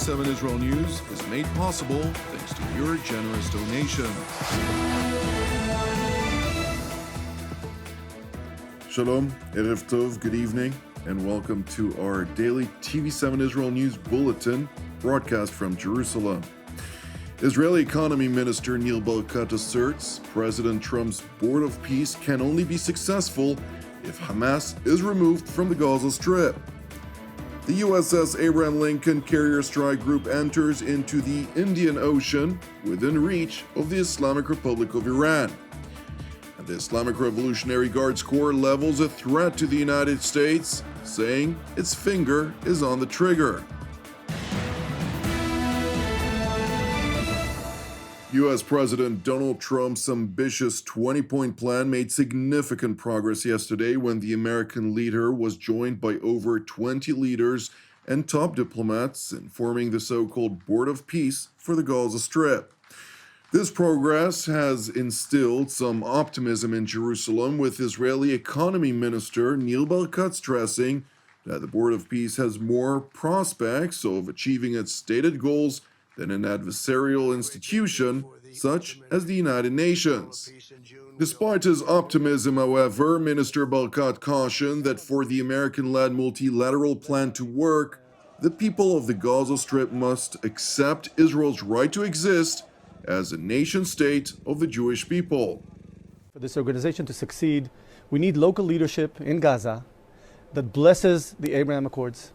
TV7 Israel News is made possible thanks to your generous donation. Shalom, Erev Tov, good evening, and welcome to our daily TV7 Israel News Bulletin, broadcast from Jerusalem. Israeli Economy Minister Nir Barkat asserts President Trump's Board of Peace can only be successful if Hamas is removed from the Gaza Strip. The USS Abraham Lincoln carrier strike group enters into the Indian Ocean within reach of the Islamic Republic of Iran. And the Islamic Revolutionary Guards Corps levels a threat to the United States, saying its finger is on the trigger. U.S. President Donald Trump's ambitious 20-point plan made significant progress yesterday when the American leader was joined by over 20 leaders and top diplomats in forming the so-called Board of Peace for the Gaza Strip. This progress has instilled some optimism in Jerusalem, with Israeli Economy Minister Nir Barkat stressing that the Board of Peace has more prospects of achieving its stated goals than an adversarial institution such as the United Nations. Despite his optimism, however, Minister Barkat cautioned that for the American-led multilateral plan to work, the people of the Gaza Strip must accept Israel's right to exist as a nation-state of the Jewish people. For this organization to succeed, we need local leadership in Gaza that blesses the Abraham Accords,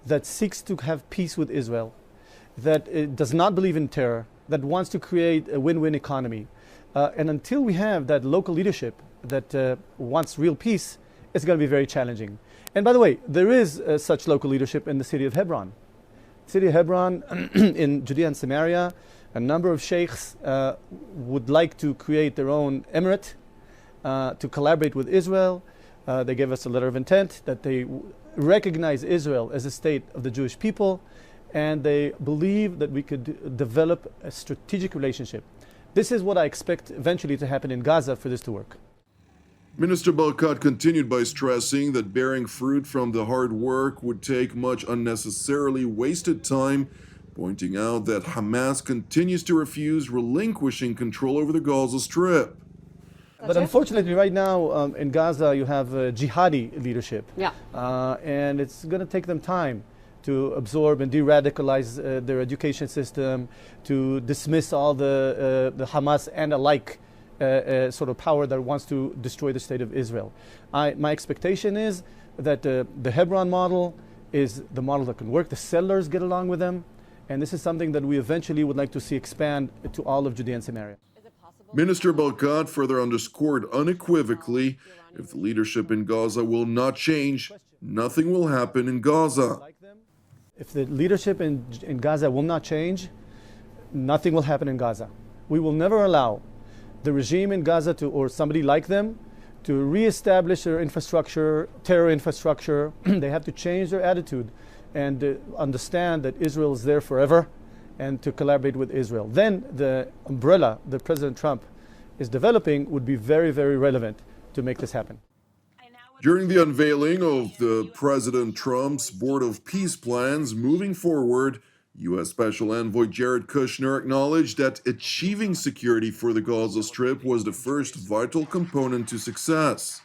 that seeks to have peace with Israel, that does not believe in terror, that wants to create a win-win economy. And until we have that local leadership that wants real peace, it's going to be very challenging. And by the way, there is such local leadership in the city of Hebron. City of Hebron in Judea and Samaria, a number of sheikhs would like to create their own emirate to collaborate with Israel. They gave us a letter of intent that they recognize Israel as a state of the Jewish people, and they believe that we could develop a strategic relationship. This is what I expect eventually to happen in Gaza for this to work. Minister Barkat continued by stressing that bearing fruit from the hard work would take much unnecessarily wasted time, pointing out that Hamas continues to refuse relinquishing control over the Gaza Strip. But unfortunately, right now in Gaza, you have jihadi leadership. And it's going to take them time to absorb and de-radicalize their education system, to dismiss all the Hamas and alike sort of power that wants to destroy the state of Israel. My expectation is that the Hebron model is the model that can work. The settlers get along with them, and this is something that we eventually would like to see expand to all of Judea and Samaria. Minister Barkat further underscored unequivocally, if the leadership in Gaza will not change, nothing will happen in Gaza. If the leadership in Gaza will not change, nothing will happen in Gaza. We will never allow the regime in Gaza or somebody like them to reestablish their infrastructure, terror infrastructure. They have to change their attitude and understand that Israel is there forever and to collaborate with Israel. Then the umbrella that President Trump is developing would be very, very relevant to make this happen. During the unveiling of the President Trump's Board of Peace plans moving forward, U.S. Special Envoy Jared Kushner acknowledged that achieving security for the Gaza Strip was the first vital component to success.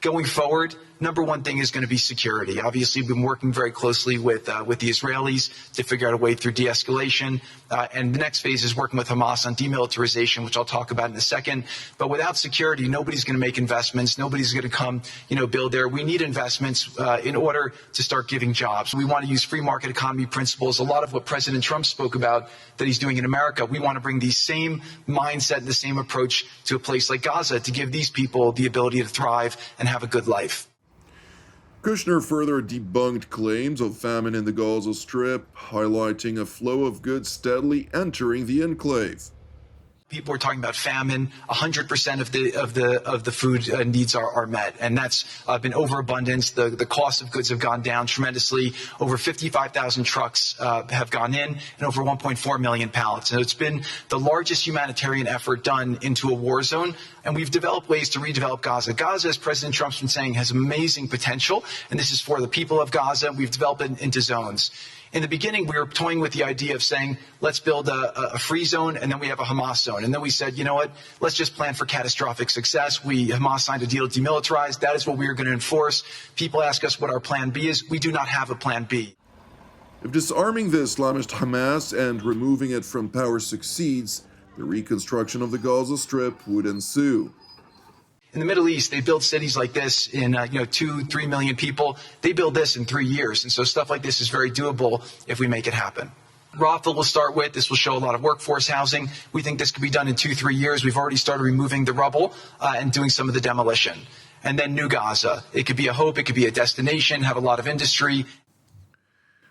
Going forward, number one thing is going to be security. Obviously, we've been working very closely with the Israelis to figure out a way through de-escalation. And the next phase is working with Hamas on demilitarization, which I'll talk about in a second. But without security, nobody's going to make investments. Nobody's going to come, build there. We need investments in order to start giving jobs. We want to use free market economy principles. A lot of what President Trump spoke about that he's doing in America, we want to bring the same mindset and the same approach to a place like Gaza to give these people the ability to thrive and have a good life. Kushner further debunked claims of famine in the Gaza Strip, highlighting a flow of goods steadily entering the enclave. People are talking about famine. 100% of the food needs are met, and that's been overabundance. The cost of goods have gone down tremendously. Over 55,000 trucks have gone in, and over 1.4 million pallets. And it's been the largest humanitarian effort done into a war zone. And we've developed ways to redevelop Gaza. Gaza, as President Trump's been saying, has amazing potential, and this is for the people of Gaza. We've developed it into zones. In the beginning, we were toying with the idea of saying, let's build a free zone, and then we have a Hamas zone. And then we said, you know what, let's just plan for catastrophic success. Hamas signed a deal to demilitarize. That is what we are going to enforce. People ask us what our plan B is. We do not have a plan B. If disarming the Islamist Hamas and removing it from power succeeds, the reconstruction of the Gaza Strip would ensue. In the Middle East, they build cities like this in 2-3 million people. They build this in 3 years. And so stuff like this is very doable if we make it happen. Rafah will start with. This will show a lot of workforce housing. We think this could be done in 2-3 years. We've already started removing the rubble and doing some of the demolition. And then New Gaza. It could be a hope. It could be a destination, have a lot of industry.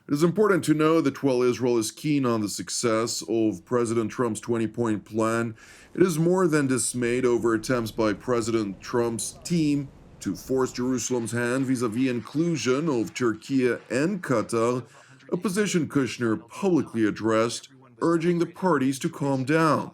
It is important to know that while Israel is keen on the success of President Trump's 20-point plan, it is more than dismayed over attempts by President Trump's team to force Jerusalem's hand vis-à-vis inclusion of Turkey and Qatar, a position Kushner publicly addressed, urging the parties to calm down.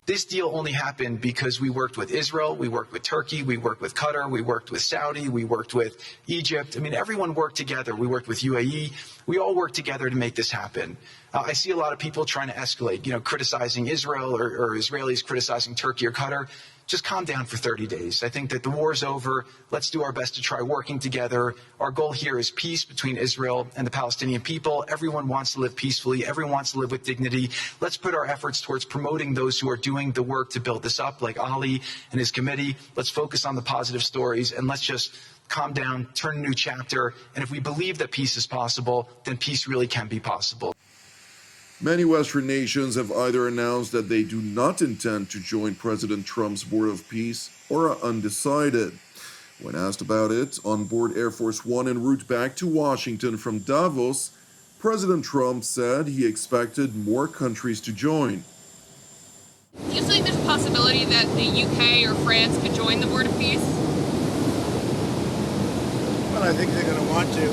This deal only happened because we worked with Israel, we worked with Turkey, we worked with Qatar, we worked with Saudi, we worked with Egypt. I mean, everyone worked together. We worked with UAE. We all worked together to make this happen. I see a lot of people trying to escalate, criticizing Israel or Israelis criticizing Turkey or Qatar. Just calm down for 30 days. I think that the war is over. Let's do our best to try working together. Our goal here is peace between Israel and the Palestinian people. Everyone wants to live peacefully. Everyone wants to live with dignity. Let's put our efforts towards promoting those who are doing the work to build this up, like Ali and his committee. Let's focus on the positive stories, and let's just calm down, turn a new chapter. And if we believe that peace is possible, then peace really can be possible. Many Western nations have either announced that they do not intend to join President Trump's Board of Peace or are undecided. When asked about it, on board Air Force One en route back to Washington from Davos, President Trump said he expected more countries to join. Do you think there's a possibility that the UK or France could join the Board of Peace? Well, I think they're going to want to.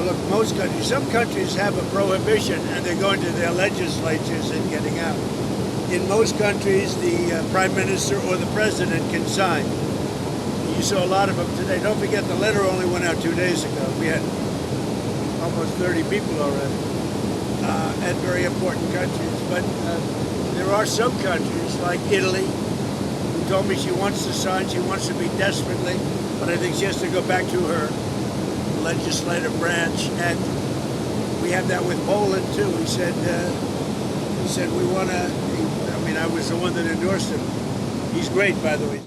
Look, most countries, some countries have a prohibition and they're going to their legislatures and getting out. In most countries, the prime minister or the president can sign. You saw a lot of them today. Don't forget, the letter only went out 2 days ago. We had almost 30 people already, and very important countries. But there are some countries, like Italy, who told me she wants to sign, she wants to be desperately, but I think she has to go back to her legislative branch, and we have that with Poland too. He said we want to. I mean, I was the one that endorsed him. He's great, by the way.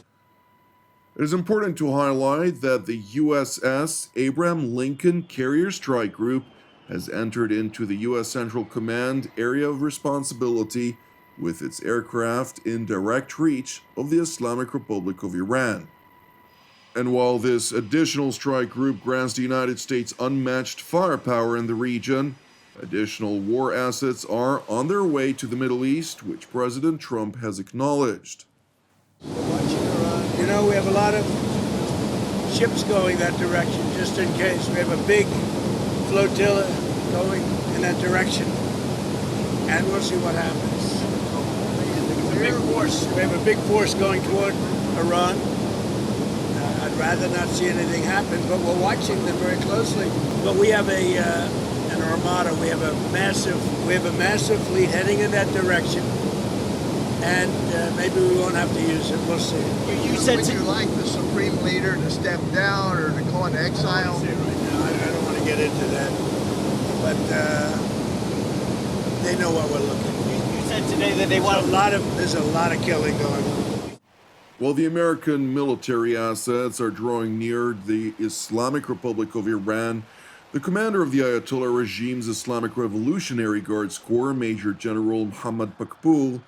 It is important to highlight that the USS Abraham Lincoln Carrier Strike Group has entered into the U.S. Central Command area of responsibility with its aircraft in direct reach of the Islamic Republic of Iran. And while this additional strike group grants the United States unmatched firepower in the region, additional war assets are on their way to the Middle East, which President Trump has acknowledged. We have a lot of ships going that direction, just in case. We have a big flotilla going in that direction, and we'll see what happens. We have a big force going toward Iran. I'd rather not see anything happen, but we're watching them very closely. But we have an armada. We have a massive fleet heading in that direction, and maybe we won't have to use it. We'll see. Would you like the supreme leader to step down or to go into exile? I don't want to get into that, but they know what we're looking for. You said today that There's a lot of killing going on. While the American military assets are drawing near the Islamic Republic of Iran, the commander of the Ayatollah regime's Islamic Revolutionary Guards Corps, Major General Mohammad Pakpoul,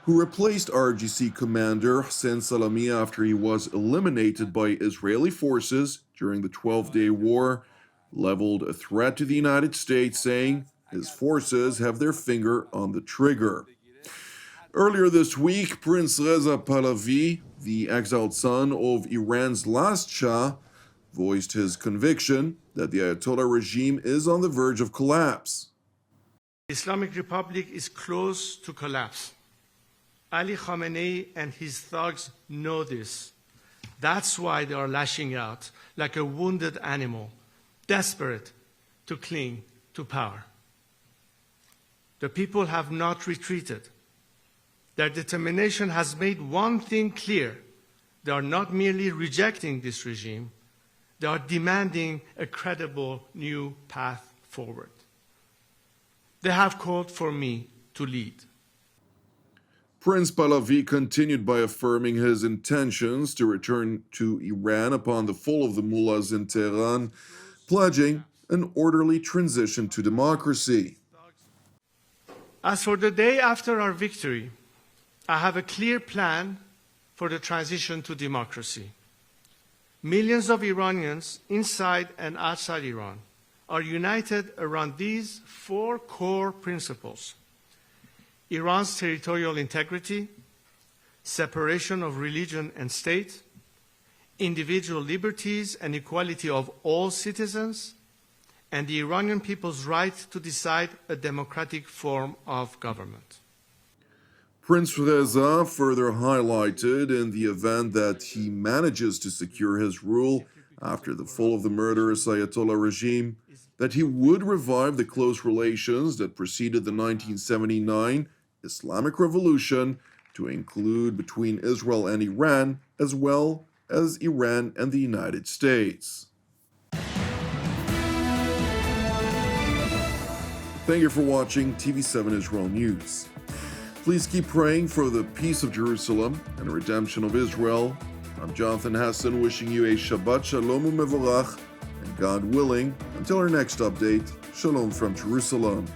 who replaced IRGC commander Hossein Salami after he was eliminated by Israeli forces during the 12-day war, leveled a threat to the United States, saying his forces have their finger on the trigger. Earlier this week, Prince Reza Pahlavi, the exiled son of Iran's last Shah, voiced his conviction that the Ayatollah regime is on the verge of collapse. The Islamic Republic is close to collapse. Ali Khamenei and his thugs know this. That's why they are lashing out like a wounded animal, desperate to cling to power. The people have not retreated. Their determination has made one thing clear. They are not merely rejecting this regime, they are demanding a credible new path forward. They have called for me to lead. Prince Pahlavi continued by affirming his intentions to return to Iran upon the fall of the mullahs in Tehran, pledging an orderly transition to democracy. As for the day after our victory, I have a clear plan for the transition to democracy. Millions of Iranians inside and outside Iran are united around these four core principles: Iran's territorial integrity, separation of religion and state, individual liberties and equality of all citizens, and the Iranian people's right to decide a democratic form of government. Prince Reza further highlighted in the event that he manages to secure his rule after the fall of the murderous Ayatollah regime, that he would revive the close relations that preceded the 1979 Islamic Revolution to include between Israel and Iran, as well as Iran and the United States. Thank you for watching TV7 Israel News. Please keep praying for the peace of Jerusalem and the redemption of Israel. I'm Jonathan Hassan, wishing you a Shabbat Shalom u'Mevorach, and God willing, until our next update, Shalom from Jerusalem.